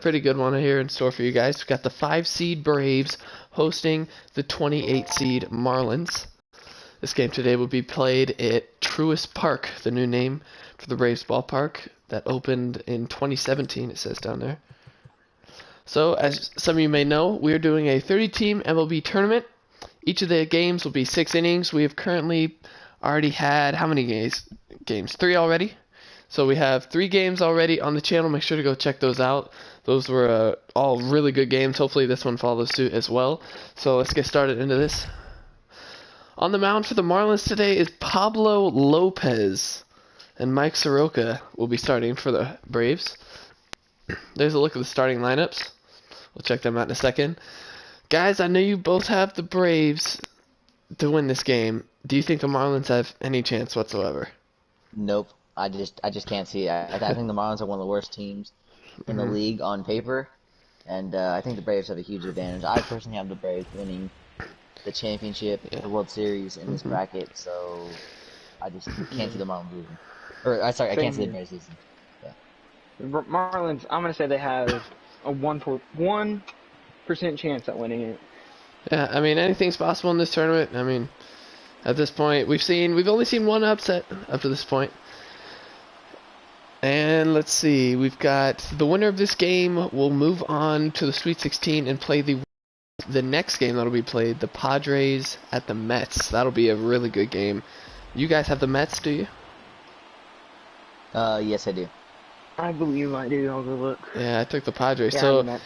Pretty good one here in store for you guys. We've got the 5 seed Braves hosting the 28 seed Marlins. This game today will be played at Truist Park, the new name for the Braves ballpark that opened in 2017, it says down there. So, as some of you may know, we are doing a 30-team MLB tournament. Each of the games will be 6 innings. We have currently already had, how many games? 3 already. So we have 3 games already on the channel. Make sure to go check those out. Those were all really good games. Hopefully this one follows suit as well. So let's get started into this. On the mound for the Marlins today is Pablo Lopez. And Mike Soroka will be starting for the Braves. There's a look at the starting lineups. We'll check them out in a second. Guys, I know you both have the Braves to win this game. Do you think the Marlins have any chance whatsoever? Nope. I just can't see it. I think the Marlins are one of the worst teams in the league on paper, and I think the Braves have a huge advantage. I personally have the Braves winning the championship, the World Series in this bracket, so I just can't see the Marlins losing. Or, sorry, I can't see the Braves losing. Yeah. Marlins, I'm going to say they have a 1% chance at winning it. Yeah, I mean, anything's possible in this tournament. I mean, at this point, we've only seen one upset up to this point. And let's see, we've got the winner of this game will move on to the Sweet 16 and play the next game that'll be played, the Padres at the Mets. That'll be a really good game. You guys have the Mets, do you? Yes, I do. I believe I do. I'll go look. Yeah, I took the Padres. Yeah, So,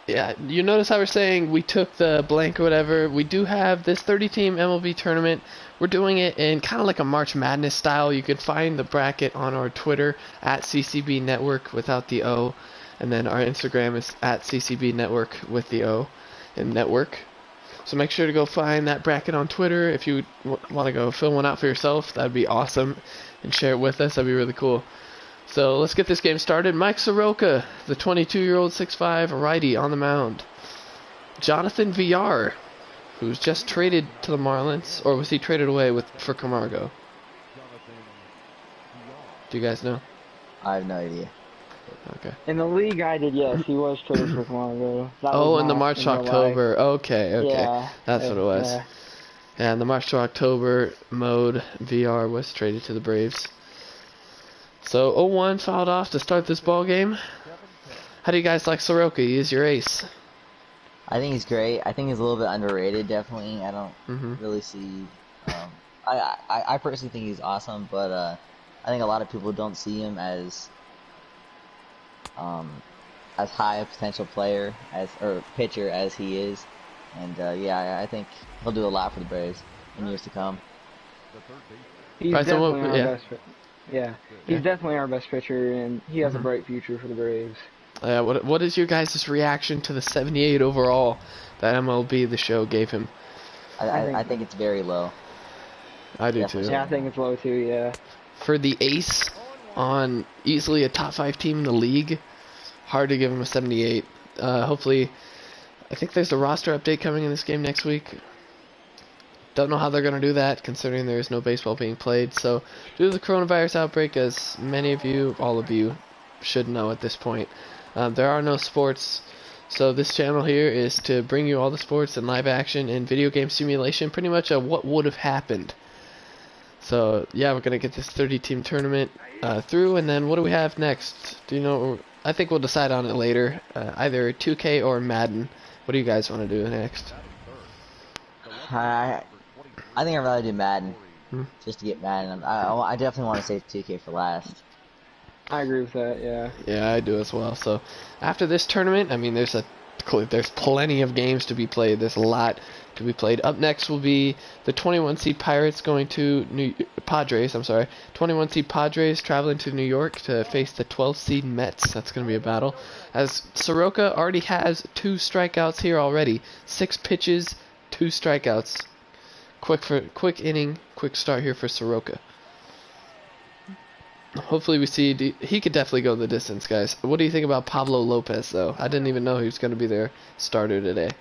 yeah, you notice how we're saying we took the blank or whatever. We do have this 30-team MLB tournament. We're doing it in kind of like a March Madness style. You can find the bracket on our Twitter at CCB Network without the O. And then our Instagram is at CCB Network with the O in network. So make sure to go find that bracket on Twitter. If you want to go fill one out for yourself, that'd be awesome. And share it with us. That'd be really cool. So let's get this game started. Mike Soroka, the 22-year-old 6'5" righty on the mound. Jonathan Villar, who's just traded to the Marlins, or was he traded away for Camargo? Do you guys know? I have no idea. Okay. In the league I did, yes, he was traded for Camargo. Oh, in the March to October. Okay. Yeah, That's what it was. Yeah, in the March to October mode, VR was traded to the Braves. So 0-1 fouled off to start this ball game. How do you guys like Soroka? He is your ace. I think he's great. I think he's a little bit underrated, definitely. I don't really see... I personally think he's awesome, but I think a lot of people don't see him as high a potential player or pitcher as he is. And yeah, I think he'll do a lot for the Braves in years to come. He's definitely our best pitcher. Yeah, he's definitely our best pitcher, and he has a bright future for the Braves. What is your guys' reaction to the 78 overall that MLB The Show gave him? I think it's very low. I do too. Yeah, I think it's low too, yeah. For the ace on easily a top 5 team in the league, hard to give him a 78. Hopefully, I think there's a roster update coming in this game next week. Don't know how they're going to do that, considering there is no baseball being played. So, due to the coronavirus outbreak, as many of you, all of you, should know at this point, there are no sports. So this channel here is to bring you all the sports and live action and video game simulation, pretty much a what would have happened. So, yeah, we're going to get this 30-team tournament through, and then what do we have next? Do you know? I think we'll decide on it later, either 2K or Madden. What do you guys want to do next? I think I'd rather do Madden, just to get Madden. I definitely want to save 2K for last. I agree with that, yeah. Yeah, I do as well. So, after this tournament, I mean, there's plenty of games to be played. There's a lot to be played. Up next will be the 21 seed Pirates going to Padres. 21 seed Padres traveling to New York to face the 12 seed Mets. That's going to be a battle. As Soroka already has 2 strikeouts here already. 6 pitches, 2 strikeouts. Quick inning, quick start here for Soroka. Hopefully we see... He could definitely go the distance, guys. What do you think about Pablo Lopez, though? I didn't even know he was going to be their starter today.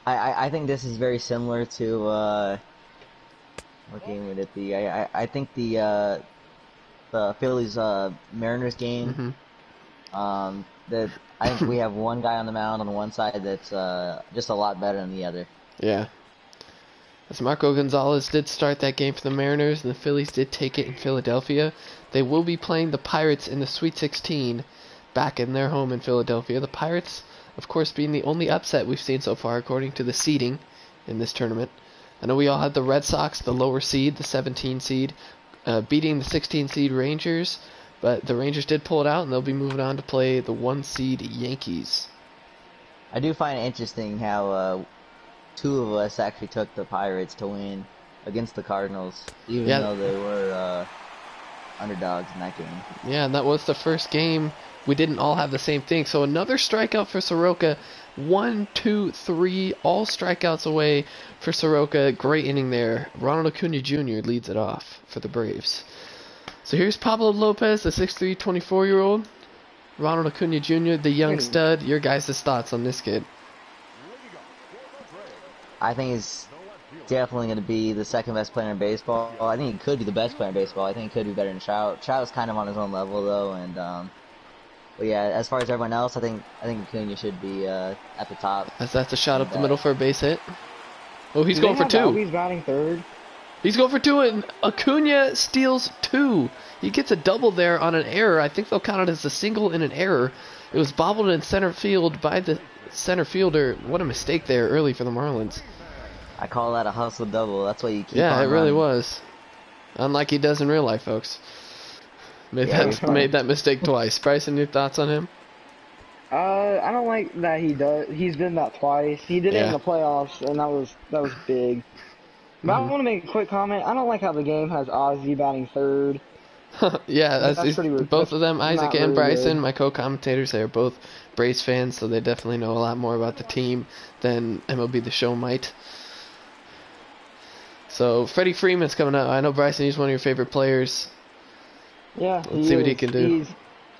I think this is very similar to... what game would it be? I think the Phillies Mariners game That I think we have one guy on the mound on one side that's just a lot better than the other. Yeah. As Marco Gonzalez did start that game for the Mariners, and the Phillies did take it in Philadelphia. They will be playing the Pirates in the Sweet 16 back in their home in Philadelphia. The Pirates, of course, being the only upset we've seen so far according to the seeding in this tournament. I know we all had the Red Sox, the lower seed, the 17 seed, beating the 16 seed Rangers, but the Rangers did pull it out, and they'll be moving on to play the 1 seed Yankees. I do find it interesting how two of us actually took the Pirates to win against the Cardinals, even though they were underdogs in that game. Yeah, and that was the first game we didn't all have the same thing. So another strikeout for Soroka. 1, 2, 3, all strikeouts away for Soroka. Great inning there. Ronald Acuna Jr. leads it off for the Braves. So here's Pablo Lopez, the 6'3", 24-year-old. Ronald Acuna Jr., the young stud. Your guys' thoughts on this kid? I think he's definitely going to be the second best player in baseball. I think he could be the best player in baseball. I think he could be better than Trout. Trout's kind of on his own level though, and but yeah, as far as everyone else, I think Acuna should be at the top. As that's a shot up the middle for a base hit. Oh, he's going for 2. He's batting third. He's going for 2, and Acuna steals 2. He gets a double there on an error. I think they'll count it as a single and an error. It was bobbled in center field by the center fielder. What a mistake there early for the Marlins. I call that a hustle double. That's what you keep on it really running. Was. Unlike he does in real life, folks. Made that mistake twice. Bryson, your thoughts on him? I don't like that he does. He's done that twice. He did it in the playoffs, and that was big. But I want to make a quick comment. I don't like how the game has Ozzy batting third. Yeah, that's both of them, Isaac and Bryson, my co-commentators, they are both Braves fans, so they definitely know a lot more about the team than MLB The Show might. So Freddie Freeman's coming up. I know, Bryson, he's one of your favorite players. Yeah, let's see what he can do.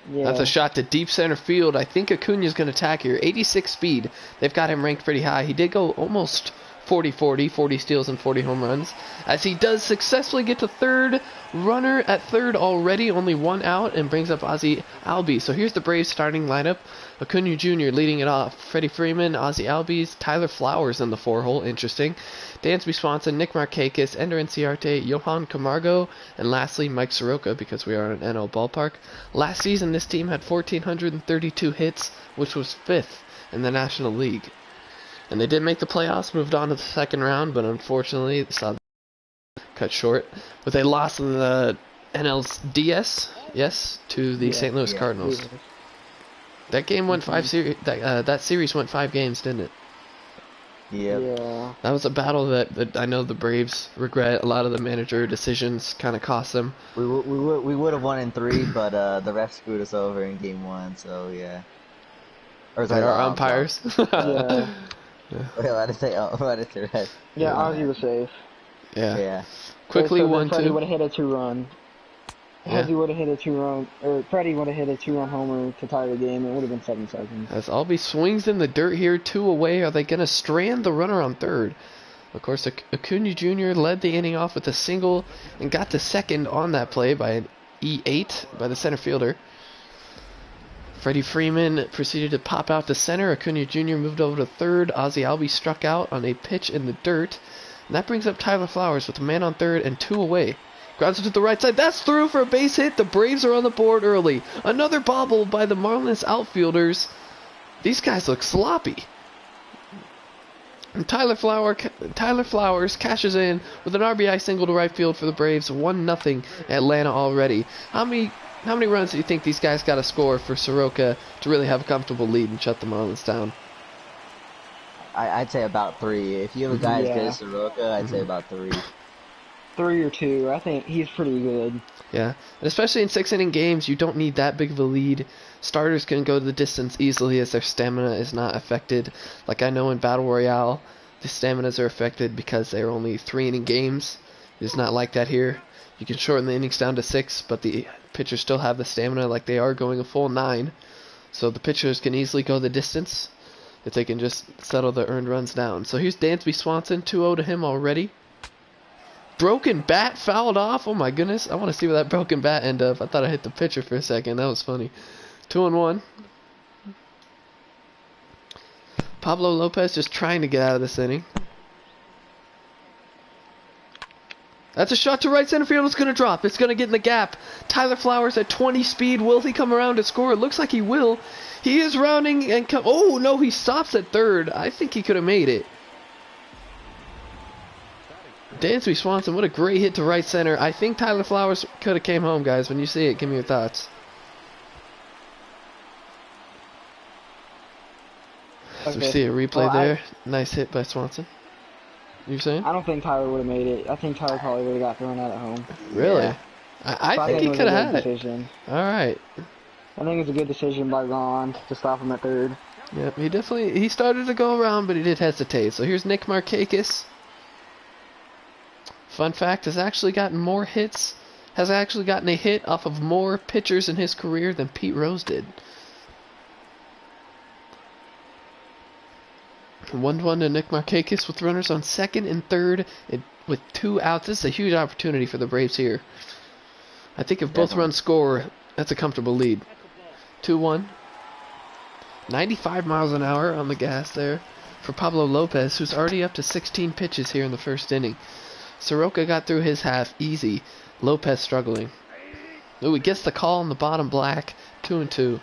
That's a shot to deep center field. I think Acuna's going to attack here. 86 speed. They've got him ranked pretty high. He did go almost 40-40, 40 steals and 40 home runs, as he does successfully get to third. Runner at third already, only 1 out, and brings up Ozzy Albies. So here's the Braves starting lineup. Acuna Jr. leading it off. Freddie Freeman, Ozzy Albies, Tyler Flowers in the 4-hole. Interesting. Dansby Swanson, Nick Markakis, Ender Inciarte, Johan Camargo, and lastly Mike Soroka, because we are in an NL ballpark. Last season, this team had 1,432 hits, which was 5th in the National League. And they did make the playoffs, moved on to the second round, but unfortunately, saw cut short with a loss in the NLDS, to the St. Louis Cardinals. Yeah. That game went 5 series. That series went 5 games, didn't it? Yeah. That was a battle that I know the Braves regret. A lot of the manager decisions kind of cost them. We would have won in 3, but the refs screwed us over in game 1. So yeah. Or there are umpires. Yeah. Wait, let us say refs. Yeah, Ozzy was safe. Yeah. Quickly, so 1-2. Freddie would have hit a 2-run. Ozzy would have hit a 2-run, or Freddie would have hit a 2-run homer to tie the game. It would have been 7 seconds. As Albies swings in the dirt here, 2 away. Are they going to strand the runner on third? Of course, Acuna Jr. led the inning off with a single and got to second on that play by an E8 by the center fielder. Freddie Freeman proceeded to pop out to center. Acuna Jr. moved over to third. Ozzy Albies struck out on a pitch in the dirt. And that brings up Tyler Flowers with a man on third and 2 away. Grounds it to the right side. That's through for a base hit. The Braves are on the board early. Another bobble by the Marlins outfielders. These guys look sloppy. And Tyler Flowers cashes in with an RBI single to right field for the Braves. 1-0 Atlanta already. How many runs do you think these guys got to score for Soroka to really have a comfortable lead and shut the Marlins down? I'd say about 3. If you have a guy as good as Soroka, I'd say about 3. 3 or 2. I think he's pretty good. Yeah, and especially in 6-inning games, you don't need that big of a lead. Starters can go to the distance easily as their stamina is not affected. Like I know in Battle Royale, the staminas are affected because they're only 3-inning games. It's not like that here. You can shorten the innings down to 6, but the pitchers still have the stamina like they are going a full 9. So the pitchers can easily go the distance if they can just settle the earned runs down. So here's Dansby Swanson, 2-0 to him already. Broken bat fouled off. Oh my goodness. I want to see where that broken bat ended up. I thought I hit the pitcher for a second. That was funny. 2-1. Pablo Lopez just trying to get out of this inning. That's a shot to right center field. It's going to drop. It's going to get in the gap. Tyler Flowers at 20 speed. Will he come around to score? It looks like he will. He is rounding and oh no, he stops at third. I think he could have made it. Dansby Swanson, what a great hit to right center. I think Tyler Flowers could have came home, guys. When you see it, give me your thoughts. Okay. So we see a replay there. Nice hit by Swanson. You saying? I don't think Tyler would have made it. I think Tyler probably would have got thrown out at home. Really? Yeah. I think he could have had it. All right. I think it's a good decision by Ron to stop him at third. Yep, he started to go around, but he did hesitate. So here's Nick Markakis. Fun fact, has actually gotten a hit off of more pitchers in his career than Pete Rose did. 1-1 to Nick Markakis with runners on second and third with 2 outs. This is a huge opportunity for the Braves here. I think if both runs score, that's a comfortable lead. 2-1. 95 miles an hour on the gas there for Pablo Lopez, who's already up to 16 pitches here in the first inning. Soroka got through his half easy. Lopez struggling. Ooh, he gets the call on the bottom black. 2-2.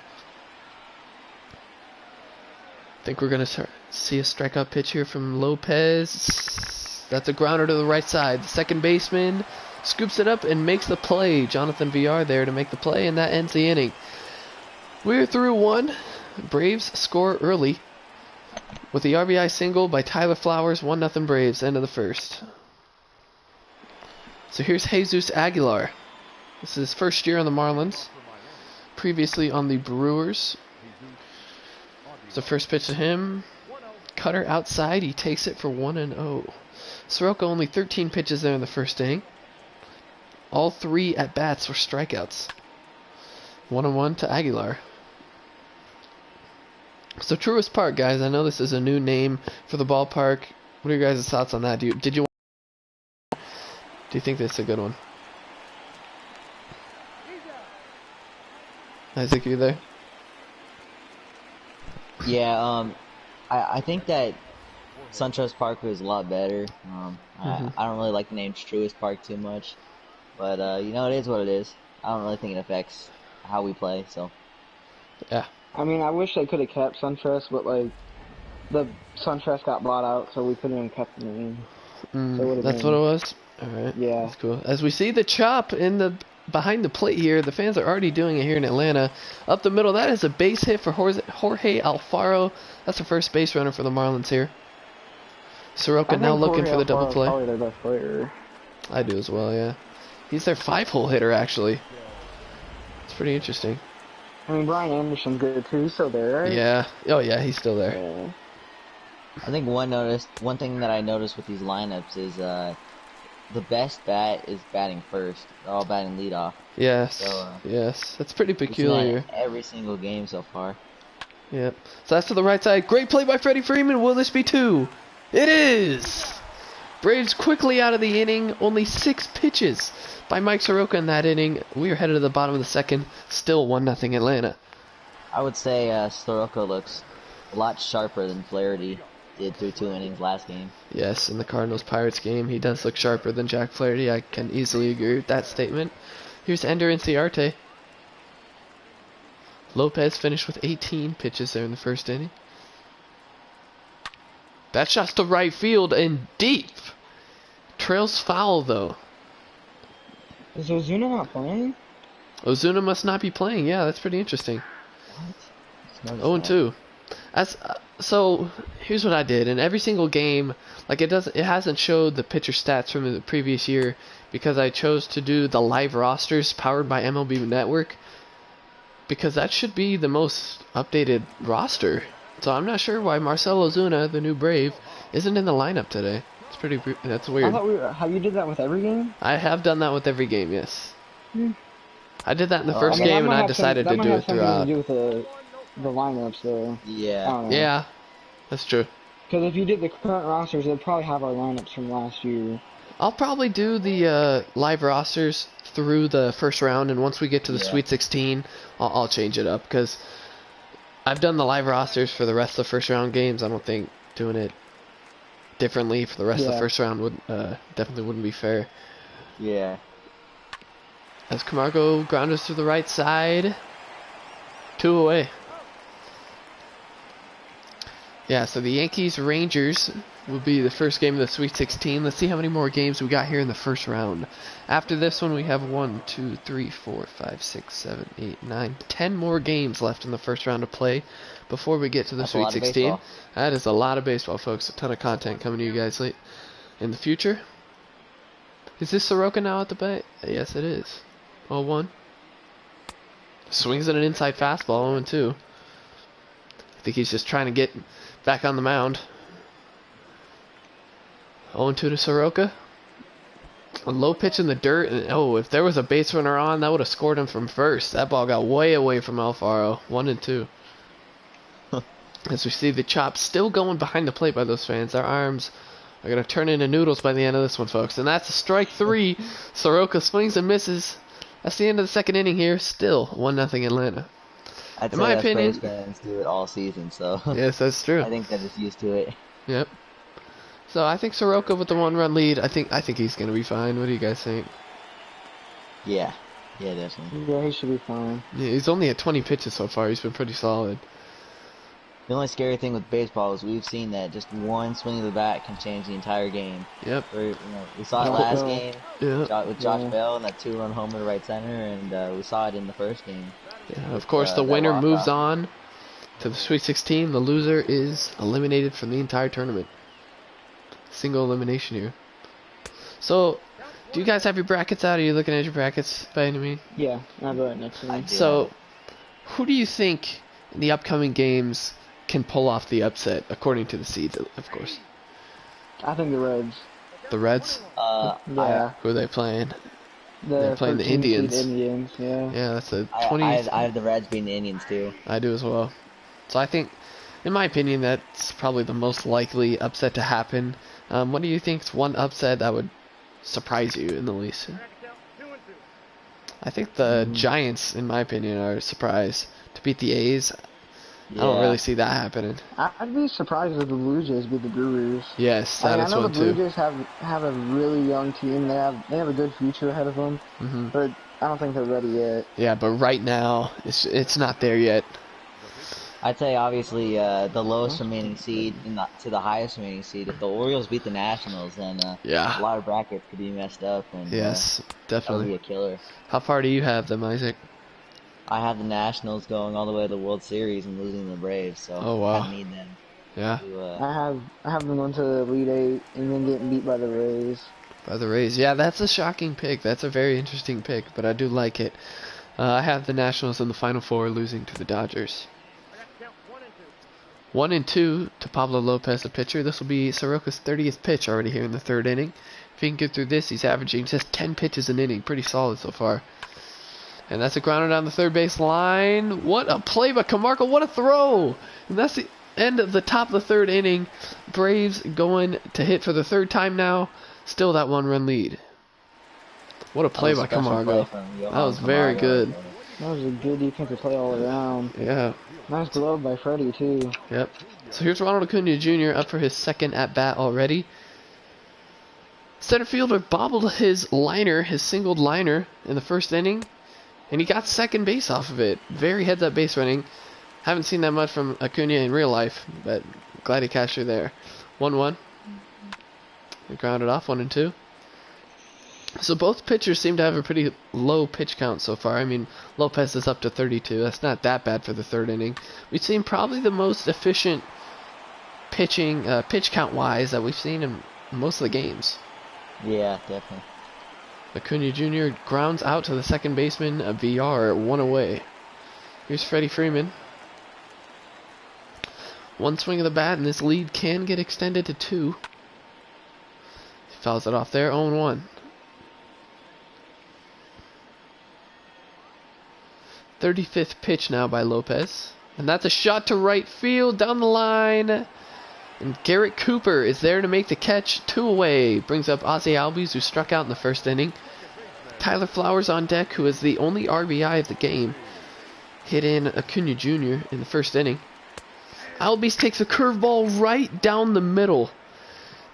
Think we're going to see a strikeout pitch here from Lopez. That's a grounder to the right side. The second baseman scoops it up and makes the play. Jonathan Villar there to make the play, and that ends the inning. We're through 1. Braves score early with the RBI single by Tyler Flowers. 1-0 Braves. End of the first. So here's Jesus Aguilar. This is his first year on the Marlins. Previously on the Brewers. So first pitch to him. Cutter outside. He takes it for 1-0. Soroka only 13 pitches there in the first inning. All 3 at-bats were strikeouts. 1-1 to Aguilar. So Truist Park, guys. I know this is a new name for the ballpark. What are your guys' thoughts on that? Do you think that's a good one? Isaac, you there? Yeah, I think that SunTrust Park was a lot better. I don't really like the name Truist Park too much, but it is what it is. I don't really think it affects how we play. So yeah. I mean, I wish they could have kept SunTrust, but like the SunTrust got bought out, so we couldn't have kept the name. So that's what it was. All right. Yeah. That's cool. As we see the chop behind the plate here, the fans are already doing it here in Atlanta. Up the middle, that is a base hit for Jorge Alfaro. That's the first base runner for the Marlins here. Soroka now looking for the double play. Probably their best player. I do as well, yeah. He's their 5-hole hitter, actually. It's pretty interesting. I mean, Brian Anderson's good too. He's still there, right? Yeah. Oh, yeah, he's still there. Yeah. I think one thing that I noticed with these lineups is the best bat is batting first. They're all batting leadoff. Yes. So, yes. That's pretty peculiar. Every single game so far. Yep. So that's to the right side. Great play by Freddie Freeman. Will this be 2? It is! Braves quickly out of the inning. Only 6 pitches by Mike Soroka in that inning. We are headed to the bottom of the second. Still 1-0 Atlanta. I would say Soroka looks a lot sharper than Flaherty did through 2 innings last game. Yes, in the Cardinals-Pirates game, he does look sharper than Jack Flaherty. I can easily agree with that statement. Here's Ender Inciarte. Lopez finished with 18 pitches there in the first inning. That shot's to right field and deep. Trails foul, though. Is Ozuna not playing? Ozuna must not be playing. Yeah, that's pretty interesting. What? 0-2. So here's what I did. In every single game, like it hasn't showed the pitcher stats from the previous year because I chose to do the live rosters powered by MLB Network because that should be the most updated roster. So I'm not sure why Marcell Ozuna, the new Brave, isn't in the lineup today. That's weird. I thought have you did that with every game? I have done that with every game, yes. I did that in the I first mean, game and I decided to do it throughout. That might have something to do with the lineups, though. Yeah. Yeah, that's true. Because if you did the current rosters, they'd probably have our lineups from last year. I'll probably do the live rosters through the first round, and once we get to the Sweet 16, I'll change it up because I've done the live rosters for the rest of the first round games. I don't think doing it differently for the rest of the first round would definitely wouldn't be fair. Yeah. As Camargo grounders to the right side. 2 away. Yeah, so the Yankees-Rangers will be the first game of the Sweet 16. Let's see how many more games we got here in the first round. After this one, we have 1, 2, 3, 4, 5, 6, 7, 8, 9, 10 more games left in the first round to play before we get to the Sweet 16. That is a lot of baseball, folks. A ton of content coming to you guys late in the future. Is this Soroka now at the bat? Yes, it is. 0-1. Swings at an inside fastball, 0-2. I think he's just trying to get back on the mound. 0-2 to Soroka. A low pitch in the dirt. And, oh, if there was a base runner on, that would have scored him from first. That ball got way away from Alfaro. 1-2. As we see the chop still going behind the plate by those fans. Their arms are going to turn into noodles by the end of this one, folks. And that's a strike 3. Soroka swings and misses. That's the end of the second inning here. Still 1-0 Atlanta. In my opinion, Braves fans do it all season, so yes, that's true. I think they're just used to it. Yep. So I think Soroka with the 1-run lead. I think he's gonna be fine. What do you guys think? Yeah, definitely. Yeah, he should be fine. Yeah, he's only at 20 pitches so far. He's been pretty solid. The only scary thing with baseball is we've seen that just one swing of the bat can change the entire game. Yep. We saw it last game with Josh Bell and that 2-run homer to right center, and we saw it in the first game. Yeah, of course, the winner moves on to the Sweet 16. The loser is eliminated from the entire tournament. Single elimination here. So, do you guys have your brackets out? Are you looking at your brackets by any means? Yeah, I'll go right next to me. So, who do you think in the upcoming games can pull off the upset, according to the seeds, of course? I think the Reds. The Reds? Yeah. Who are they playing? They're playing the Indians. Yeah. Yeah, that's a 20. I have the Reds beating the Indians too. I do as well. So I think, in my opinion, that's probably the most likely upset to happen. What do you think is one upset that would surprise you in the least? I think the Giants, in my opinion, are a surprise to beat the A's. Yeah. I don't really see that happening. I'd be surprised if the Blue Jays beat the Brewers. Yes, that is one too. I know the Blue Jays have a really young team. They have a good future ahead of them, but I don't think they're ready yet. Yeah, but right now it's not there yet. I'd say obviously the lowest remaining seed to the highest remaining seed. If the Orioles beat the Nationals, then a lot of brackets could be messed up. And, yes, definitely. That would be a killer. How far do you have them, Isaac? I have the Nationals going all the way to the World Series and losing to the Braves, so I need them. Yeah. I have them going to the Elite Eight and then getting beat by the Rays. By the Rays, yeah, that's a shocking pick. That's a very interesting pick, but I do like it. I have the Nationals in the Final Four, losing to the Dodgers. 1-2 to Pablo Lopez, the pitcher. This will be Soroka's 30th pitch already here in the third inning. If he can get through this, he's averaging just 10 pitches an inning. Pretty solid so far. And that's a grounder down the third base line. What a play by Camargo. What a throw. And that's the end of the top of the third inning. Braves going to hit for the third time now. Still that 1-run lead. What a play by Camargo. That was very good. That was a good defensive play all around. Yeah. Nice glove by Freddie, too. Yep. So here's Ronald Acuna Jr. up for his second at-bat already. Center fielder bobbled his singled liner in the first inning. And he got second base off of it. Very heads-up base running. Haven't seen that much from Acuna in real life, but glad he cashed her there. 1-1. He grounded off, 1-2. So both pitchers seem to have a pretty low pitch count so far. I mean, Lopez is up to 32. That's not that bad for the third inning. We've seen probably the most efficient pitching, pitch count-wise, that we've seen in most of the games. Yeah, definitely. Acuna Jr. grounds out to the second baseman, a VR, 1 away. Here's Freddie Freeman. One swing of the bat, and this lead can get extended to 2. He fouls it off there, 0-1. 35th pitch now by Lopez. And that's a shot to right field, down the line. And Garrett Cooper is there to make the catch. 2 away. Brings up Ozzie Albies, who struck out in the first inning. Tyler Flowers on deck, who is the only RBI of the game. hit in Acuna Jr. in the first inning. Albies takes a curveball right down the middle.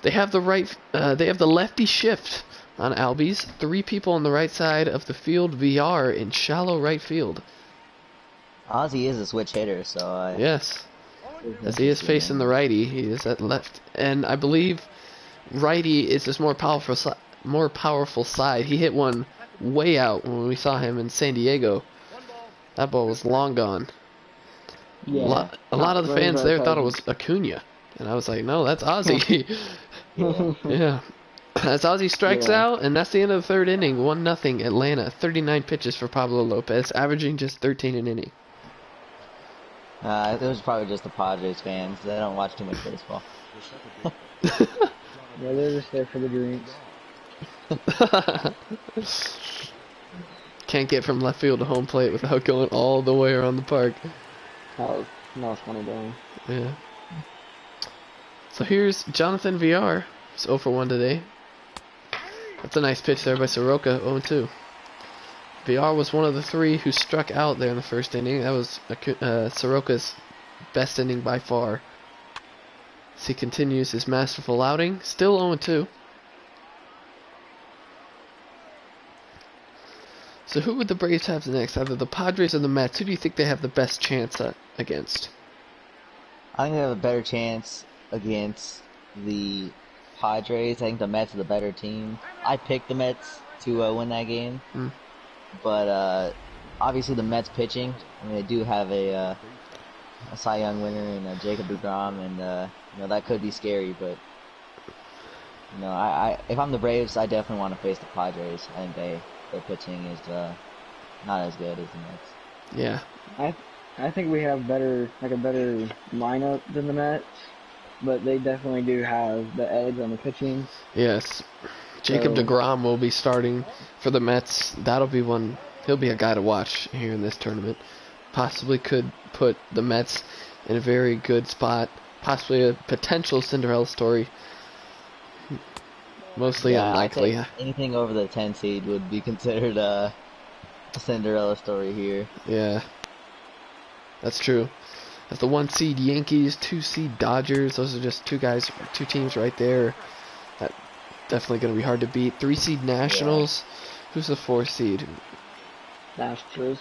They have the lefty shift on Albies. 3 people on the right side of the field. VR in shallow right field. Ozzy is a switch hitter, so yes, as he is facing the righty, he is at left, and I believe righty is his more powerful side. He hit one way out when we saw him in San Diego. That ball was long gone. Yeah. A lot of the fans there thought it was Acuna, and I was like, no, that's Ozzy. Yeah. As Ozzy strikes out, and that's the end of the 3rd inning. 1-0 Atlanta. 39 pitches for Pablo Lopez, averaging just 13 an inning. it was probably just the Padres fans. They don't watch too much baseball. Yeah, they're just there for the drinks. Can't get from left field to home plate without going all the way around the park. That was funny doing. Yeah. So here's Jonathan VR. He's 0 for 1 today. That's a nice pitch there by Soroka, 0-2. VR was one of the 3 who struck out there in the first inning. That was Soroka's best inning by far. As he continues his masterful outing, still 0-2. So who would the Braves have next? Either the Padres or the Mets? Who do you think they have the best chance against? I think they have a better chance against the Padres. I think the Mets are the better team. I picked the Mets to win that game. But obviously the Mets pitching, I mean, they do have a Cy Young winner in Jacob deGrom, and that could be scary. But if I'm the Braves, I definitely want to face the Padres. I think their pitching is not as good as the Mets. Yeah. I think we have a better lineup than the Mets, but they definitely do have the edge on the pitching. Yes. Jacob deGrom will be starting for the Mets. That'll be one. He'll be a guy to watch here in this tournament. Possibly could put the Mets in a very good spot. Possibly a potential Cinderella story. Mostly unlikely. I think anything over the 10 seed would be considered a Cinderella story here. Yeah. That's true. As the 1 seed Yankees, 2 seed Dodgers, those are just two teams right there. That definitely going to be hard to beat. 3 seed Nationals. Yeah. Who's the 4 seed? The Astros.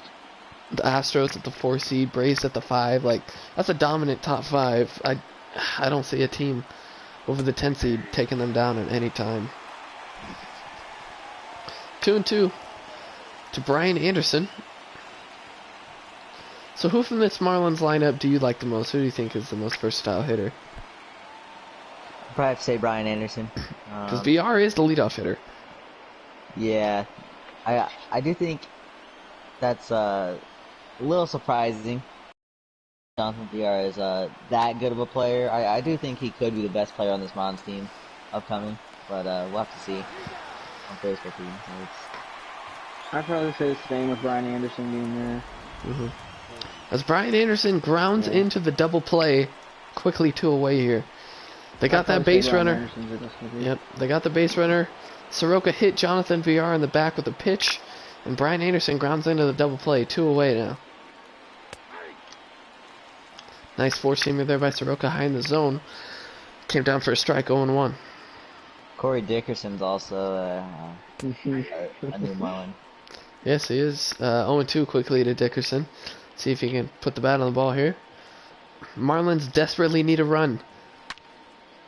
The Astros at the 4 seed, Braves at the 5. Like, that's a dominant top 5. I don't see a team over the 10 seed taking them down at any time. 2-2 to Brian Anderson. So who from this Marlins lineup do you like the most? Who do you think is the most versatile hitter? I'd probably have to say Brian Anderson. Because VR is the leadoff hitter. Yeah. I do think that's a little surprising. Jonathan VR is that good of a player. I do think he could be the best player on this Marlins team upcoming, but we'll have to see on Facebook team. I'd probably say the same with Brian Anderson being there. As Brian Anderson grounds into the double play, quickly 2 away here. They got that base runner. Yep, they got the base runner. Soroka hit Jonathan VR in the back with a pitch, and Brian Anderson grounds into the double play, 2 away now. Nice four-seamer there by Soroka, high in the zone. Came down for a strike, 0-1. Corey Dickerson's also a new Marlin. Yes, he is. 0-2 quickly to Dickerson. See if he can put the bat on the ball here. Marlins desperately need a run.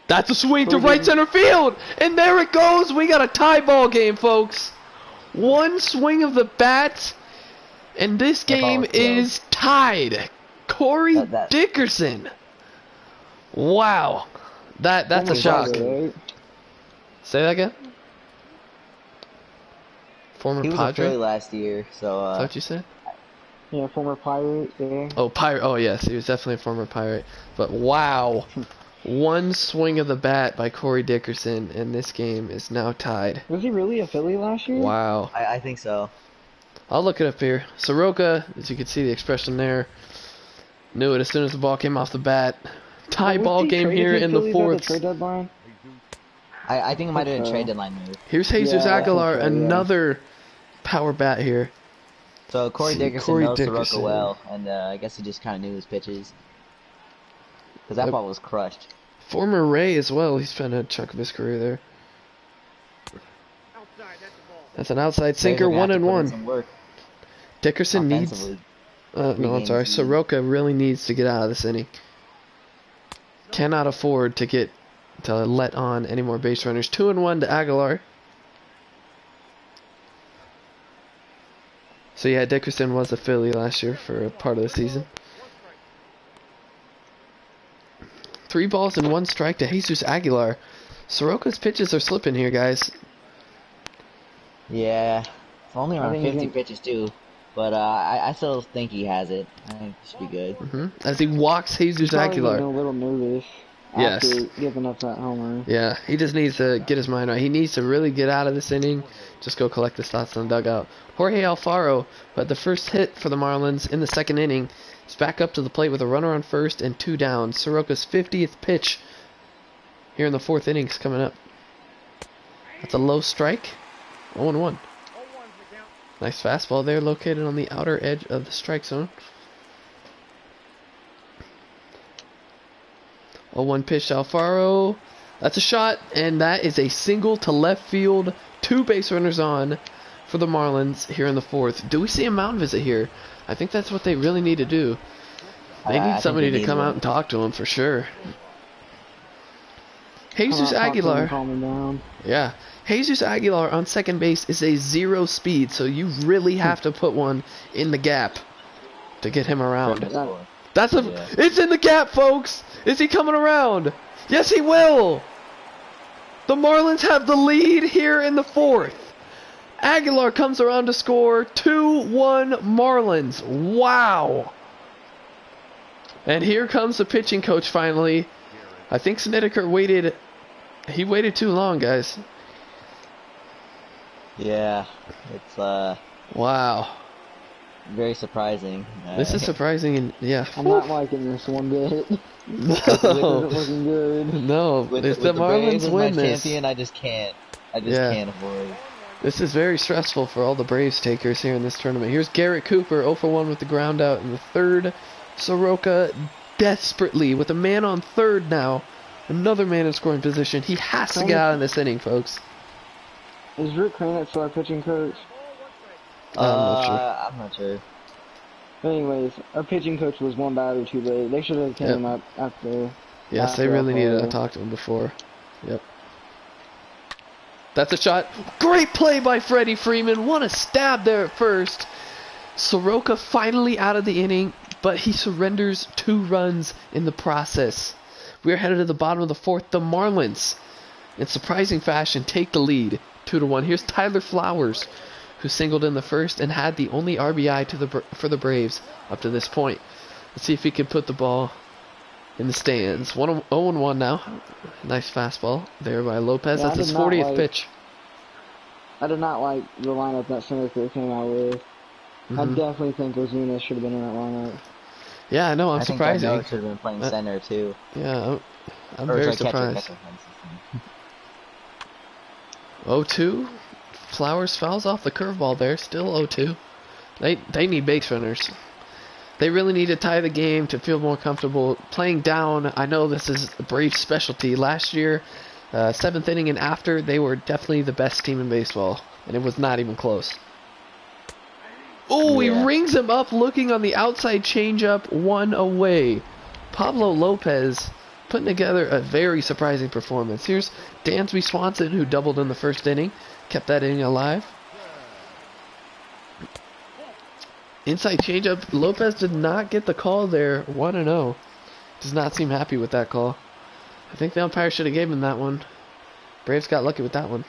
That's a swing to right center field! And there it goes! We got a tie ball game, folks! 1 swing of the bat, and this game is tied. Corey Dickerson. Wow. That's a shock. Say that again? Former He was Padre? a Philly last year, so... Is that what you said? Yeah, former Pirate there. Oh, Pirate. Oh, yes. He was definitely a former Pirate. But wow. 1 swing of the bat by Corey Dickerson, and this game is now tied. Was he really a Philly last year? Wow. I think so. I'll look it up here. Soroka, as you can see the expression there, knew it as soon as the ball came off the bat. Tie ball game here in the 4th. Trade deadline? I think it might have been a trade deadline move. Here's Jesus Aguilar, another power bat here. So Corey See, Dickerson Corey knows Soroka Dickerson. well, and I guess he just kind of knew his pitches. Because that Yep. ball was crushed. Former Ray as well. He spent a chunk of his career there. That's an outside Braves are sinker, gonna have to put in 1-1. some work Dickerson needs. offensively. No, I'm sorry. Regain speed. Soroka really needs to get out of this inning. Cannot afford to let on any more base runners. 2-1 to Aguilar. So yeah, Dickerson was a Philly last year for a part of the season. 3 balls and 1 strike to Jesus Aguilar. Soroka's pitches are slipping here, guys. Yeah, it's only I around think he 50 can- pitches too, but I still think he has it. I think he should be good. As he walks Jesus Probably getting Aguilar. a little nervous Yes. after giving up that homer. Yeah, he just needs to get his mind right. He needs to really get out of this inning. Just go collect his thoughts on the dugout. Jorge Alfaro, who had the first hit for the Marlins in the second inning, is back up to the plate with a runner on first and 2 down. Soroka's 50th pitch here in the 4th inning is coming up. That's a low strike. 0-1. Nice fastball there, located on the outer edge of the strike zone. 0-1 pitch to Alfaro. That's a shot, and that is a single to left field. 2 base runners on for the Marlins here in the 4th. Do we see a mound visit here? I think that's what they really need to do. They I need think somebody they to need come one. out and talk to him for sure. Come Jesus out, talk to him, Aguilar. calm him down. Yeah. Jesus Aguilar on second base is a 0 speed, so you really have to put one in the gap to get him around. Goodness, boy. That's a. Yeah. It's in the gap, folks. Is he coming around? Yes, he will. The Marlins have the lead here in the 4th. Aguilar comes around to score. 2-1 Marlins. Wow. And here comes the pitching coach finally. I think Snedeker waited. He waited too long, guys. Yeah, it's Wow. very surprising. This is surprising, and yeah. I'm not liking this one bit. This isn't No. looking good. No. with, If with the Braves Marlins as win my this. champion, I just can't. I just Yeah. can't avoid. This is very stressful for all the Braves takers here in this tournament. Here's Garrett Cooper, 0 for 1 with the ground out in the 3rd. Soroka desperately with a man on 3rd now. Another man in scoring position. He has to get out of this inning, folks. Is Rick Kranitz still our pitching coach? I'm not sure. I'm not sure. But anyways, our pitching coach was one batter too late. They should have came up after. Yes, they really needed to talk to him before. Yep. That's a shot. Great play by Freddie Freeman. What a stab there at first. Soroka finally out of the inning, but he surrenders 2 runs in the process. We're headed to the bottom of the 4th. The Marlins, in surprising fashion, take the lead 2-1. Here's Tyler Flowers, who singled in the 1st and had the only RBI for the Braves up to this point. Let's see if he can put the ball in the stands. 0-1 now. Nice fastball there by Lopez. Yeah, That's I his did not 40th like- pitch. I did not like the lineup that Snedeker came out with. I definitely think Ozuna should have been in that lineup. Yeah, I know. I'm I think surprising. Darno should have been playing center too. Yeah, I'm Or very sorry, surprised. catcher. 0-2. Flowers fouls off the curveball there. Still 0-2. They need base runners. They really need to tie the game to feel more comfortable playing down. I know this is a Braves specialty. Last year, 7th inning and after, they were definitely the best team in baseball, and it was not even close. Oh, Yeah. he rings him up looking on the outside changeup, 1 away. Pablo Lopez putting together a very surprising performance. Here's Dansby Swanson, who doubled in the 1st inning, kept that inning alive. Inside changeup, Lopez did not get the call there, 1-0. Does not seem happy with that call. I think the umpire should have gave him that one. Braves got lucky with that one.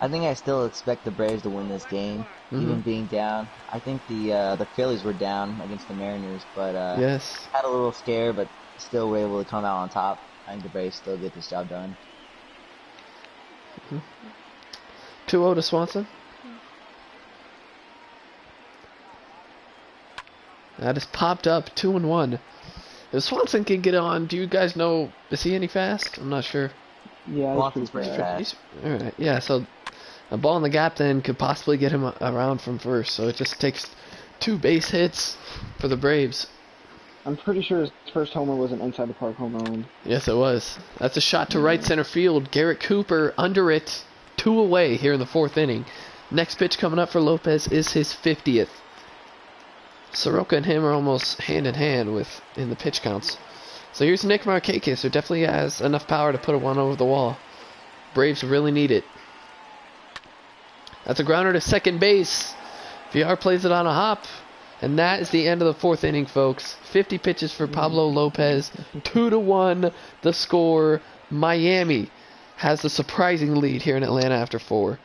I think I still expect the Braves to win this game, even being down. I think the Phillies were down against the Mariners, but Yes. had a little scare, but still were able to come out on top. I think the Braves still get this job done. 2-0 to Swanson. That is popped up, 2-1. If Swanson can get on, do you guys know, is he any fast? I'm not sure. Yeah, Swanson's he's pretty pretty fast. Alright, yeah, so a ball in the gap then could possibly get him around from first. So it just takes 2 base hits for the Braves. I'm pretty sure his first homer was an inside the park home run. Yes, it was. That's a shot to right center field. Garrett Cooper under it. 2 away here in the 4th inning. Next pitch coming up for Lopez is his 50th. Soroka and him are almost hand in hand in the pitch counts. So here's Nick Markakis, who definitely has enough power to put a one over the wall. Braves really need it. That's a grounder to second base. VR plays it on a hop. And that is the end of the 4th inning, folks. 50 pitches for Pablo Lopez. 2-1 the score. Miami has the surprising lead here in Atlanta after 4.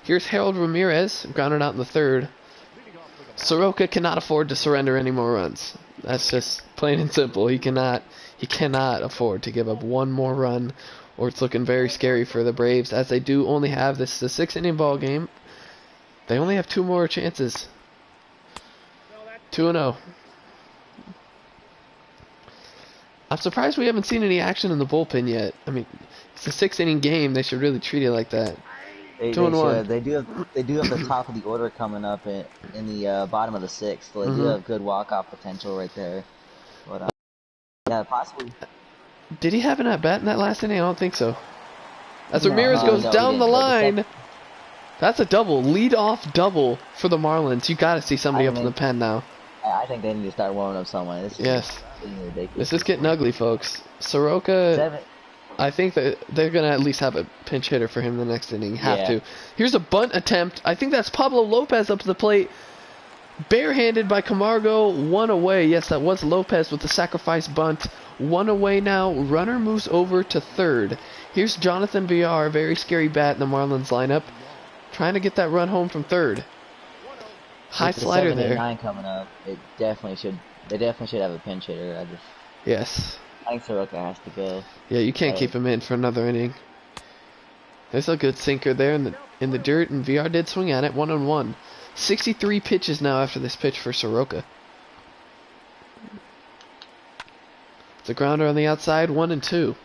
Here's Harold Ramirez, grounded out in the 3rd. Soroka cannot afford to surrender any more runs. That's just plain and simple. He cannot afford to give up one more run, or it's looking very scary for the Braves, as they do only have the 6th inning ball game. They only have 2 more chances. 2-0. I'm surprised we haven't seen any action in the bullpen yet. I mean, it's a 6th inning game. They should really treat it like that. They 2-1. They do have the top of the order coming up in the bottom of the 6th. So they do have good walk-off potential right there. But yeah, possibly. Did he have an at-bat in that last inning? I don't think so. As Ramirez goes down the line. That's a double. Lead-off double for the Marlins. You got to see somebody up in the pen now. I think they need to start warming up someone. This is ridiculous. This is getting ugly, folks. Soroka, I think that they're going to at least have a pinch hitter for him in the next inning. Have to. Here's a bunt attempt. I think that's Pablo Lopez up to the plate. Barehanded by Camargo. 1 away. Yes, that was Lopez with the sacrifice bunt. 1 away now. Runner moves over to 3rd. Here's Jonathan VR. Very scary bat in the Marlins lineup. Trying to get that run home from 3rd. High slider there. 9 coming up. They definitely should have a pinch hitter. Yes. I think Soroka has to go. Yeah, you can't keep him in for another inning. There's a good sinker there in the dirt, and VR did swing at it 1-1. 63 pitches now after this pitch for Soroka. It's a grounder on the outside, 1-2.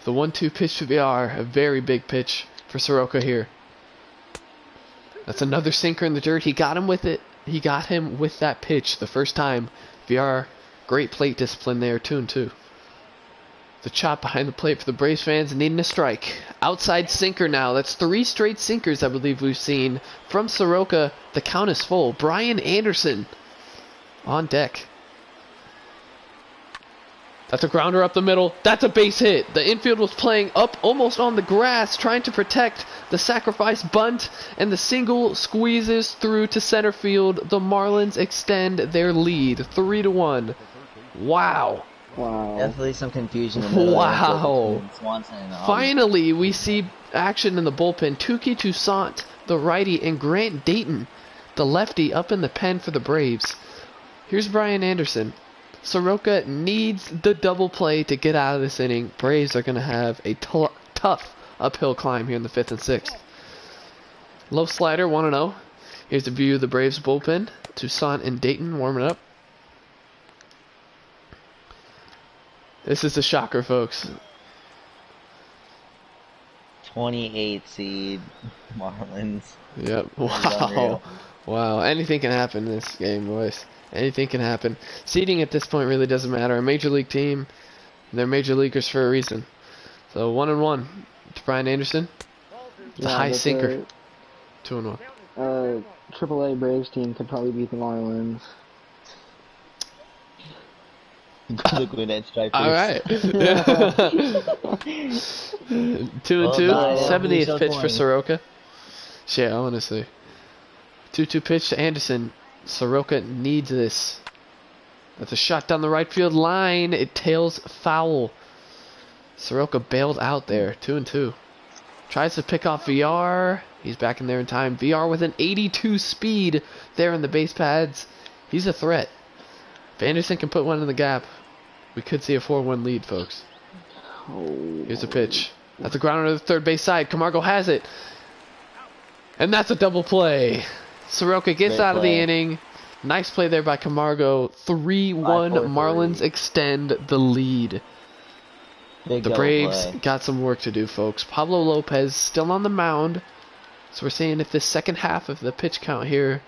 The 1-2 pitch to VR, a very big pitch for Soroka here. That's another sinker in the dirt. He got him with it. He got him with that pitch the first time. VR, great plate discipline there, 2-2. The chop behind the plate for the Braves fans needing a strike. Outside sinker now. That's 3 straight sinkers I believe we've seen from Soroka. The count is full. Brian Anderson on deck. That's a grounder up the middle. That's a base hit. The infield was playing up almost on the grass, trying to protect the sacrifice bunt, and the single squeezes through to center field. The Marlins extend their lead, 3-1. Wow. Wow. Definitely some confusion in the middle. Wow. Swanson and Finally, we see action in the bullpen. Touki Toussaint, the righty, and Grant Dayton, the lefty, up in the pen for the Braves. Here's Brian Anderson. Soroka needs the double play to get out of this inning. Braves are going to have a tough uphill climb here in the 5th and 6th. Low slider, 1-0. Here's a view of the Braves bullpen. Toussaint and Dayton warming up. This is a shocker, folks. 28 seed Marlins. Yep. Wow. Wow. Anything can happen in this game, boys. Anything can happen. Seeding at this point really doesn't matter. A major league team, they're major leaguers for a reason. So 1-1 to Brian Anderson. The high sinker. 2-1. AAA Braves team could probably beat the Marlins. All right. 2-2. 70th pitch for Soroka. Yeah, honestly. 2-2 pitch to Anderson. Soroka needs this. That's a shot down the right field line. It tails foul. Soroka bailed out there. 2-2. Tries to pick off VR. He's back in there in time. VR with an 82 speed there in the base pads. He's a threat. If Anderson can put one in the gap, we could see a 4-1 lead, folks. Here's a pitch. That's a grounder to the third base side. Camargo has it. And that's a double play. Soroka gets out of the inning. Nice play there by Camargo. 3-1. Marlins extend the lead. Big The double Braves play. got some work to do, folks. Pablo Lopez still on the mound. So we're seeing if this second half of the pitch count here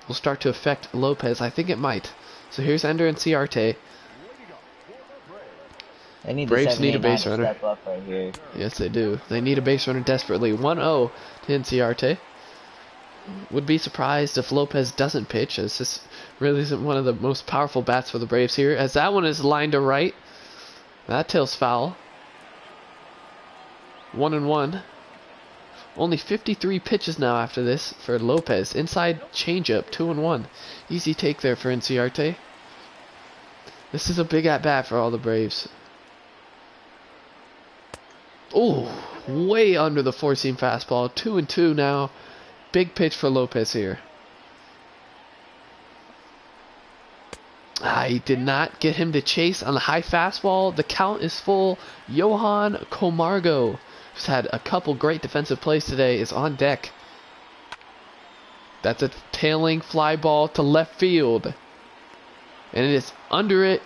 will start to affect Lopez. I think it might. So here's Ender and Ciarte. They need Braves the need a 7, 8, 9 base to runner. step up right here. Yes, they do. They need a base runner desperately. 1-0 to Ciarte. Would be surprised if Lopez doesn't pitch, as this really isn't one of the most powerful bats for the Braves here. As that one is lined to right. That tail's foul. 1-1. Only 53 pitches now after this for Lopez. Inside changeup, 2-1. Easy take there for Ciarte. This is a big at-bat for all the Braves. Oh, way under the four-seam fastball. 2-2 now. Big pitch for Lopez here. He did not get him to chase on the high fastball. The count is full. Johan Camargo, who's had a couple great defensive plays today, is on deck. That's a tailing fly ball to left field. And it is under it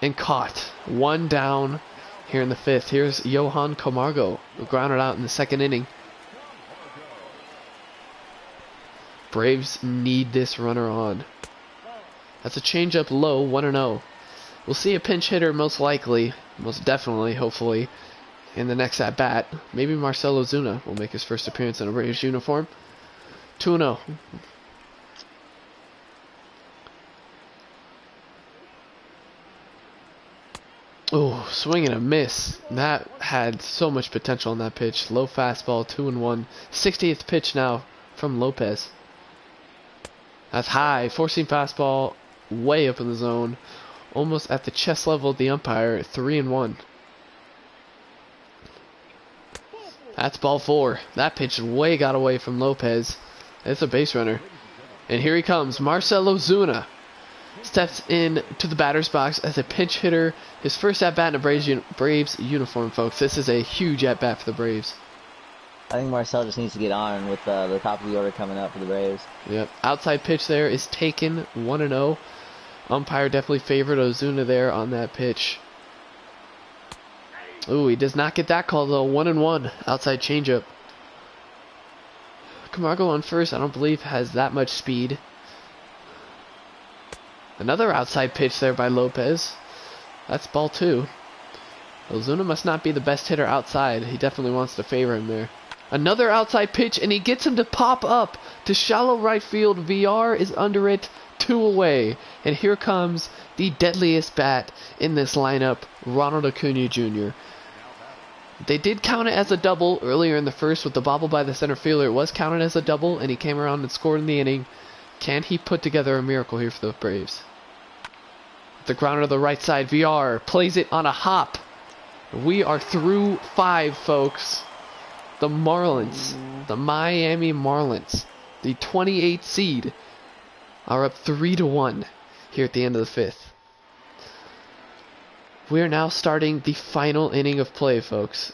and caught. One down here in the fifth. Here's Johan Camargo, who grounded out in the second inning. Braves need this runner on. That's a changeup low, 1-0. We'll see a pinch hitter most likely, most definitely, hopefully, in the next at-bat. Maybe Marcell Ozuna will make his first appearance in a Braves uniform. 2-0. Oh, swing and a miss. That had so much potential on that pitch. Low fastball, 2-1. 60th pitch now from Lopez. That's high. Four-seam fastball, way up in the zone. Almost at the chest level of the umpire. 3-1. That's ball 4. That pitch way got away from Lopez. It's a base runner. And here he comes. Marcell Ozuna steps in to the batter's box as a pinch hitter. His first at-bat in a Braves uniform, folks. This is a huge at-bat for the Braves. I think Marcell just needs to get on with the top of the order coming up for the Braves. Yep. Outside pitch there is taken. 1-0. Umpire definitely favored Ozuna there on that pitch. Ooh, he does not get that call though. 1-1. Outside changeup. Camargo on first, I don't believe has that much speed. Another outside pitch there by Lopez. That's ball 2. Ozuna must not be the best hitter outside. He definitely wants to favor him there. Another outside pitch, and he gets him to pop up to shallow right field. VR is under it, 2 away. And here comes the deadliest bat in this lineup, Ronald Acuna Jr. They did count it as a double earlier in the first with the bobble by the center fielder. It was counted as a double, and he came around and scored in the inning. Can he put together a miracle here for the Braves? The grounder to the right side, VR plays it on a hop. We are through 5, folks. The Marlins, the Miami Marlins, the 28th seed, are up 3-1 here at the end of the 5th. We are now starting the final inning of play, folks.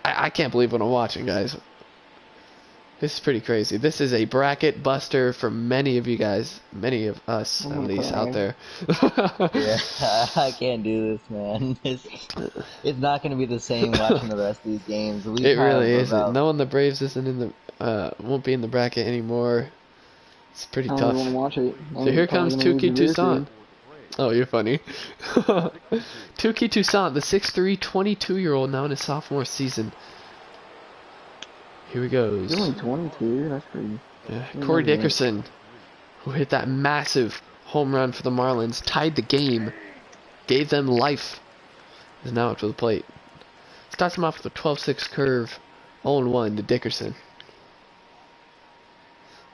I can't believe what I'm watching, guys. This is pretty crazy. This is a bracket buster for many of you guys, many of us at least out there. Yeah, I can't do this, man. It's not going to be the same watching the rest of these games. It really isn't. Knowing the Braves isn't in the won't be in the bracket anymore. It's pretty tough. I don't watch it. So here comes Touki Toussaint. Oh, you're funny. Touki Toussaint, the 6'3", 22-year-old, now in his sophomore season. Here he goes. He's only 22. That's pretty. Yeah. Corey Dickerson, who hit that massive home run for the Marlins, tied the game, gave them life, is now up to the plate. Starts him off with a 12-6 curve, 0-1 to Dickerson.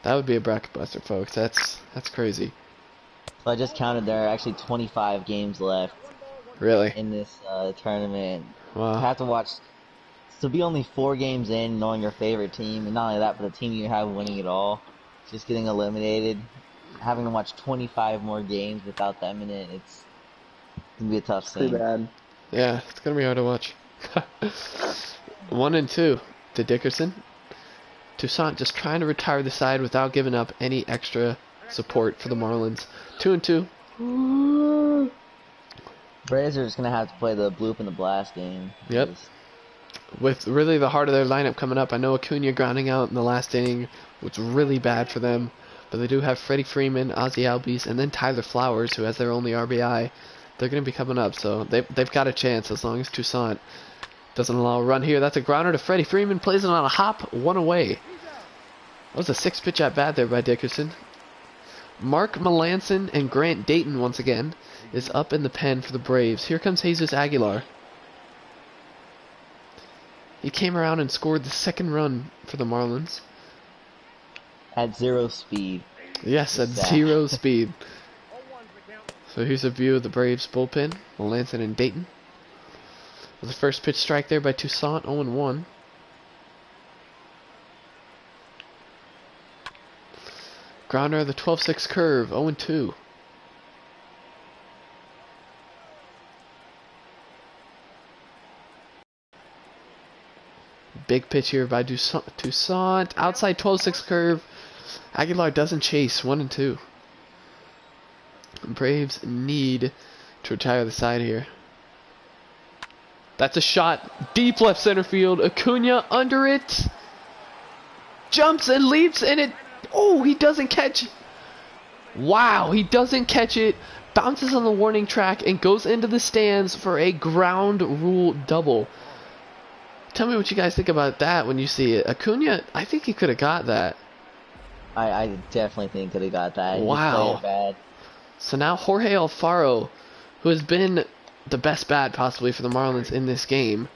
That would be a bracket buster, folks. That's crazy. So I just counted there are actually 25 games left. Really? In this tournament. Wow. You have to watch. To be only 4 games in, knowing your favorite team, and not only that, but the team you have winning it all, just getting eliminated, having to watch 25 more games without them in it, it's gonna be a tough thing. Too bad. Yeah, it's gonna be hard to watch. 1-2 to Dickerson. Toussaint just trying to retire the side without giving up any extra support for the Marlins. 2-2. Braves are just gonna have to play the bloop and the blast game. Yep. With really the heart of their lineup coming up. I know Acuna grounding out in the last inning was really bad for them, but they do have Freddie Freeman, Ozzie Albies, and then Tyler Flowers, who has their only RBI. They're going to be coming up, so they've got a chance as long as Toussaint doesn't allow a run here. That's a grounder to Freddie Freeman, plays it on a hop, one away. That was a 6-pitch at bat there by Dickerson. Mark Melanson and Grant Dayton once again is up in the pen for the Braves. Here comes Jesus Aguilar. He came around and scored the second run for the Marlins. At 0 speed. Yes, at 0 speed. So here's a view of the Braves bullpen. Melanson and Dayton. The first pitch strike there by Toussaint, 0-1. Grounder, the 12-6 curve, 0-2. Big pitch here by Toussaint. Outside 12-6 curve. Aguilar doesn't chase, 1-2. Braves need to retire the side here. That's a shot. Deep left center field. Acuna under it. Jumps and leaps and it... Oh, he doesn't catch. Wow, he doesn't catch it. Bounces on the warning track and goes into the stands for a ground rule double. Tell me what you guys think about that when you see it. Acuna, I think he could have got that. I definitely think could have got that. Wow. Bad. So now Jorge Alfaro, who has been the best bat possibly for the Marlins in this game.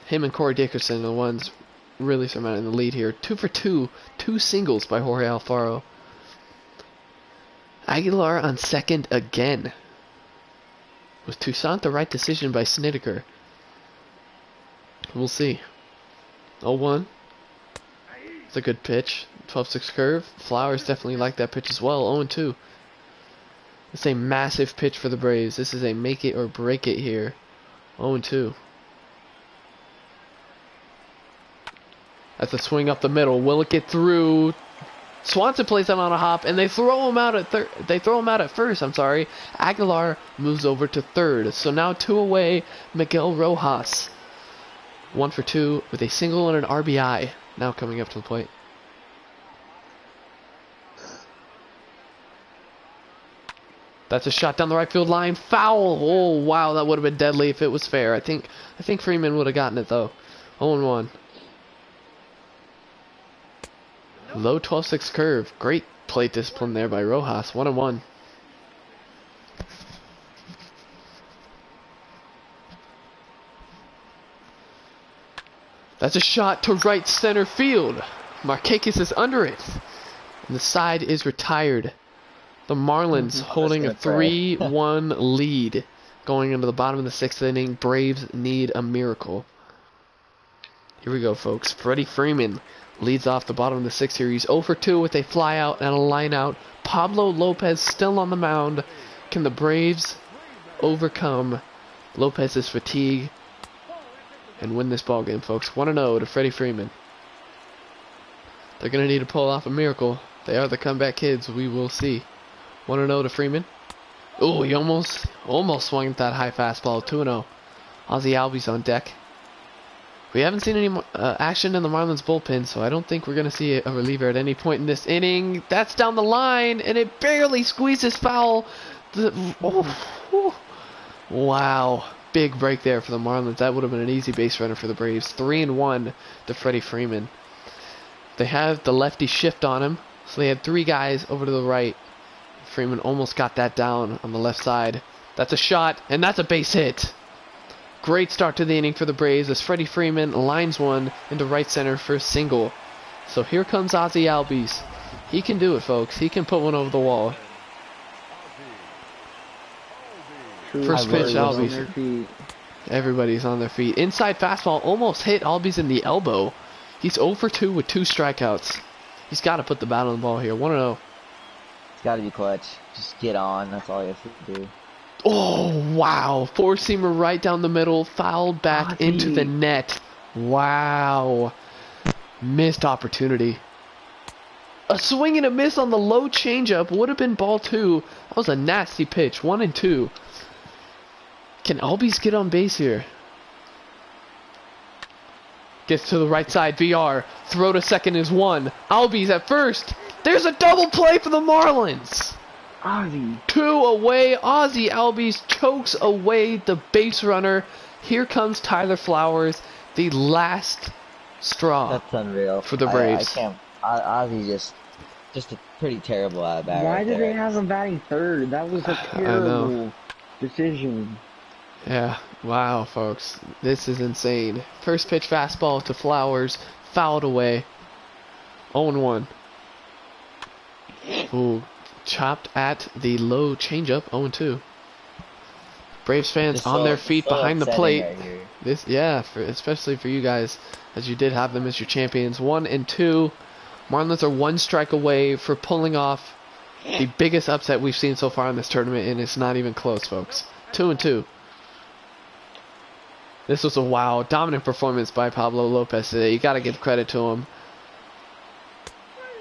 Him and Corey Dickerson are the ones really surmounting the lead here. 2 for 2. 2 singles by Jorge Alfaro. Aguilar on second again. Was Toussaint the right decision by Snedeker? We'll see. 0-1. It's a good pitch. 12-6 curve. Flowers definitely like that pitch as well. 0-2. It's a massive pitch for the Braves. This is a make it or break it here. 0-2. That's a swing up the middle. Will it get through? Swanson plays him on a hop, and they throw him out at first. I'm sorry. Aguilar moves over to third. So now 2 away. Miguel Rojas. 1 for 2 with a single and an RBI. Now coming up to the plate. That's a shot down the right field line. Foul. Oh, wow. That would have been deadly if it was fair. I think Freeman would have gotten it, though. 0-1. Low 12-6 curve. Great plate discipline there by Rojas. 1-1. That's a shot to right center field. Markakis is under it. And the side is retired. The Marlins holding a 3-1 lead going into the bottom of the 6th inning. Braves need a miracle. Here we go, folks. Freddie Freeman leads off the bottom of the 6th here. He's 0 for 2 with a fly out and a line out. Pablo Lopez still on the mound. Can the Braves overcome Lopez's fatigue and win this ball game, folks? 1-0 to Freddie Freeman. They're going to need to pull off a miracle. They are the comeback kids. We will see. 1-0 to Freeman. Oh, he almost swung at that high fastball. 2-0. Ozzie Albies on deck. We haven't seen any action in the Marlins bullpen, so I don't think we're going to see a reliever at any point in this inning. That's down the line, and it barely squeezes foul. Wow. Big break there for the Marlins. That would have been an easy base runner for the Braves. 3-1 to Freddie Freeman. They have the lefty shift on him, so they had 3 guys over to the right. Freeman almost got that down on the left side. That's a shot, and that's a base hit. Great start to the inning for the Braves as Freddie Freeman lines one into right center for a single. So here comes Ozzie Albies. He can do it, folks. He can put one over the wall. First pitch, Albies. Everybody's on their feet. Inside fastball almost hit Albies in the elbow. He's 0 for 2 with 2 strikeouts. He's got to put the bat on the ball here. 1-0. It's got to be clutch. Just get on. That's all you have to do. Oh, wow. Four-seamer right down the middle. Fouled back into the net. Wow. Missed opportunity. A swing and a miss on the low changeup would have been ball 2. That was a nasty pitch. 1-2. Can Albies get on base here? Gets to the right side, VR. Throw to second is one. Albies at first. There's a double play for the Marlins. Ozzy. 2 away. Ozzy Albies chokes away the base runner. Here comes Tyler Flowers, the last straw. That's unreal. For the Braves. I can't. Ozzy just a pretty terrible at bat. Why right did there. they have him batting third? That was a terrible decision. Yeah, wow, folks. This is insane. First pitch fastball to Flowers. Fouled away. 0-1. Ooh, chopped at the low changeup. 0-2. Braves fans Just on so- their feet so behind the upsetting plate. right here. This, yeah, especially for you guys, as you did have them as your champions. 1-2. Marlins are 1 strike away for pulling off the biggest upset we've seen so far in this tournament, and it's not even close, folks. 2-2. This was a dominant performance by Pablo Lopez today. You got to give credit to him.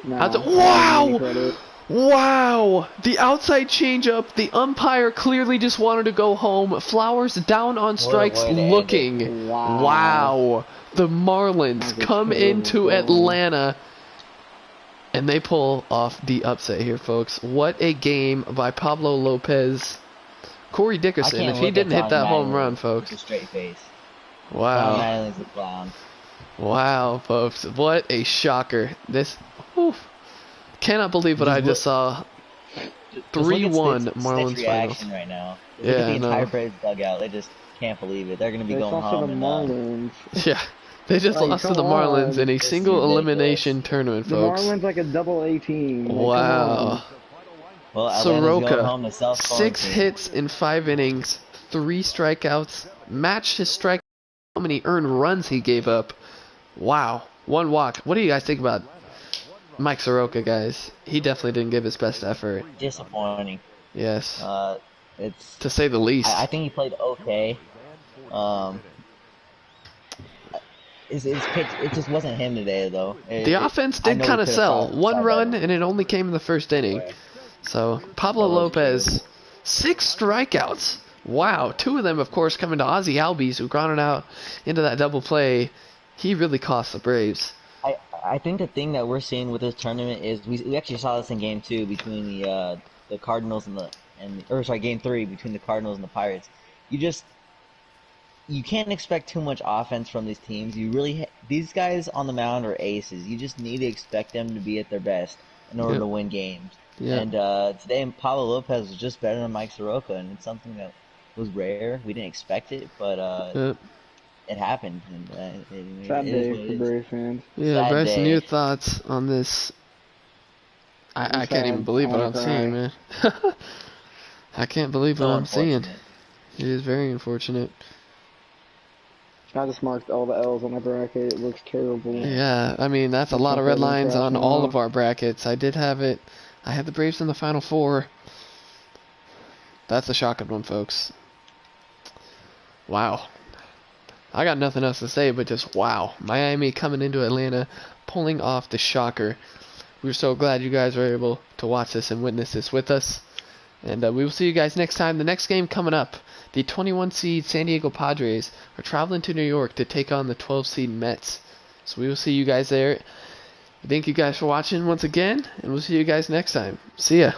No, Wow! Wow! The outside changeup. The umpire clearly just wanted to go home. Flowers down on strikes, way to end looking. Wow! The Marlins come into Atlanta, and they pull off the upset here, folks. What a game by Pablo Lopez. Corey Dickerson, if he didn't hit that home run, folks. With a straight face. Wow. Mattingly's a clown. Wow, folks. What a shocker. This, whew. Cannot believe what I just saw. Just look at 3-1 Stick's Marlins reaction finals. right now. Look Yeah, at the I know. entire Braves dugout. They just can't believe it. They're going to be They going lost to home. the And, Marlins. Yeah, they just Like, lost to the come Marlins on. in a It's single ridiculous. elimination tournament, The folks. Marlins like a double A team. Like, come Wow. on. well, Atlanta's going home to Soroka, South 6 hits in 5 innings, 3 strikeouts, matched his strike. How many earned runs he gave up? Wow, 1 walk. What do you guys think about Mike Soroka, guys? He definitely didn't give his best effort. Disappointing. Yes, It's. to say the least. I think he played okay. His pitch, it just wasn't him today, though. The offense did kind of sell. 1 run, and it only came in the first inning. So, Pablo Lopez, 6 strikeouts. Wow, 2 of them, of course, coming to Ozzy Albies, who grounded out into that double play. He really cost the Braves. I think the thing that we're seeing with this tournament is we actually saw this in Game 2 between the Cardinals Game 3 between the Cardinals and the Pirates. You can't expect too much offense from these teams. These guys on the mound are aces. You just need to expect them to be at their best in order to win games. Yeah. And today Pablo Lopez was just better than Mike Soroka, and it's something that was rare. We didn't expect it, but it happened. And Sad it day is what for it is. Braves fans. Yeah, Sad Bryson, day. your thoughts on this? I can't even believe what I'm seeing, man. I can't believe what So I'm seeing. unfortunate. It is very unfortunate. I just marked all the L's on my bracket. It looks terrible. Yeah, I mean, that's a lot of red lines on all of our brackets. I did have it. I had the Braves in the Final Four. That's a shocking one, folks. Wow. I got nothing else to say but just wow. Miami coming into Atlanta, pulling off the shocker. We're so glad you guys were able to watch this and witness this with us. And we will see you guys next time. The next game coming up, the 21 seed San Diego Padres are traveling to New York to take on the 12 seed Mets. So we will see you guys there. Thank you guys for watching once again, and we'll see you guys next time. See ya.